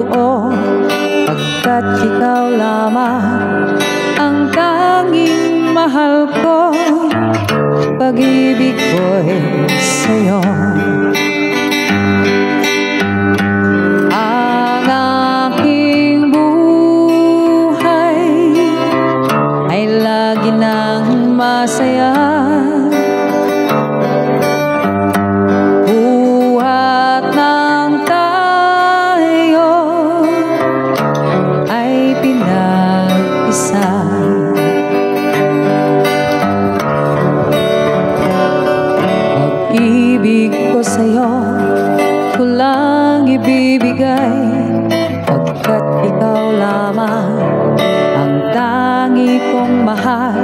loob, pagkat ikaw lamang ang tanging mahal ko. Pag-ibig ko'y sa'yo. Ang aking buhay ay lagi nang masaya. Buhat ng tayo ay pinag-isa. Pag-ibig ko sa'yo ko lang ibibigay, pagkat ikaw lamang ang tangi kong mahal.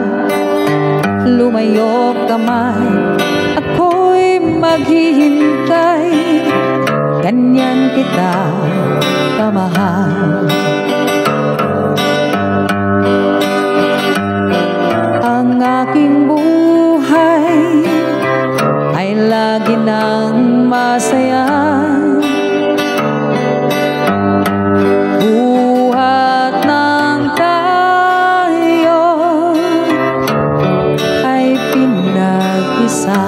Lumayo ka man, ako'y maghihintay, ganyan kita kamahal. Ang aking buhay ay lagi nang masaya. Buhat ng tayo ay pinag-isa.